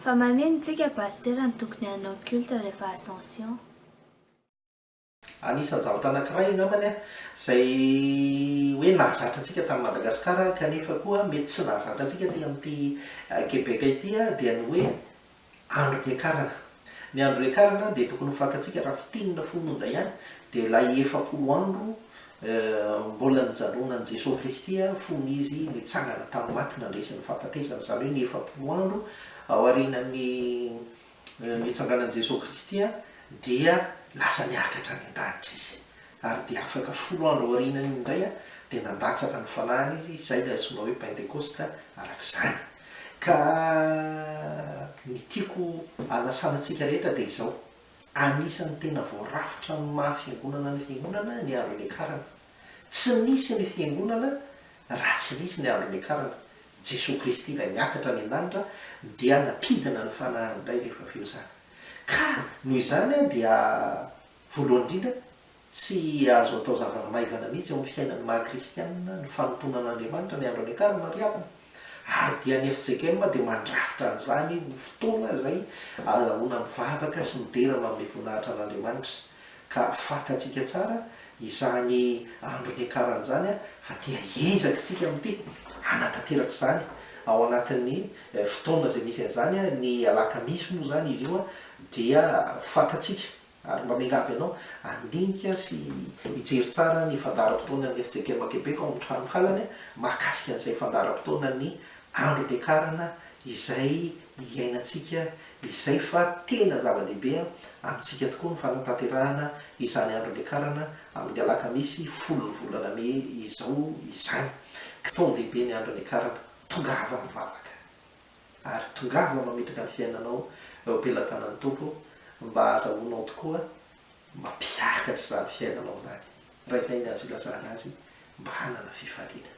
Fa maneno tsika pasteur ny tokony hanao culte rehefa ascension. Anisan'ny zavatra anankiray angambany a zay hoe nahazatra antsika tamin'ny Madagasikara kanefa koa mety tsy nahazatra antsika ty amin'ity Québec ity a dia ny hoe andro-piakarana. Ny andro-piakarana dia tokony ho fantatsika raha fitinina fononja ihany dia ilay 70 andro mbola nijanonan'i Jesosy Kristy fony izy nitsangana tamin'ny maty nandresy ny fahafatesana, izany hoe ny 70 andro ao aorianan'ny nitsanganan'i Jesosy Kristy dia lasa niakatra ny an-danitra izy ary dia afaka 10 andro ao aorianany indray dia nandatsaka ny fanahiny izy, izay ilay antsoina hoe Pentecoste arak'izany. Ka ny tiako anasana antsika rehetra dia izao, anisan'ny tena voarafitra ny maha-fiangonana ny fiangonana ny andro-niakarana. Tsy nisy ny fiangonana raha tsy nisy ny andro-niakarana. Jesosy Kristy ilay niakatra ny an-danitra dia napidina ny fanahiny indray rehefa avy eo izany. Ka noho izany dia voalohany indrindra tsy azo atao zava-maivana mihitsy eo amin'ny fiainan'ny maha-kristianina ny fanomponan'Andriamanitra ny andro-niakarana mariavana. Ary dia ny FJKM dia mandrafitra an'izany fotoana izay azahoana mivavaka sy miderana amin'ny voninahitra an'Andriamanitra. Ka fantatsika tsara izany andro-niakarana izany fa dia ezaka isika amin'ity hanatanteraka izany ao anatin'ny fotoana izay misy an'izany ny alakamisy moa izany izy io dia fantatsika ary mba miangavy ianao andinika sy hijery tsara ny fandaharam-potoana ny FJKM Québec ao amin'ny tranohalany mahakasika an'izay fandaharam-potoana ny andro-niakarana izay iainantsika, izay fa tena zava-dehibe amintsika tokoa ny fanatanterahana izany andro-niakarana amin'ny alakamisy 10 volana May izao izany. Tonga-dehibe ny andro-niakarana, tongava mivavaka ary tongava mametraka ny fiainanao eo am-pelantanan'ny tompo mba azahoanao tokoa mampiakatra izany fiainanao izany. Raha izay ny azo ilazana azy mba hanana fifaliana.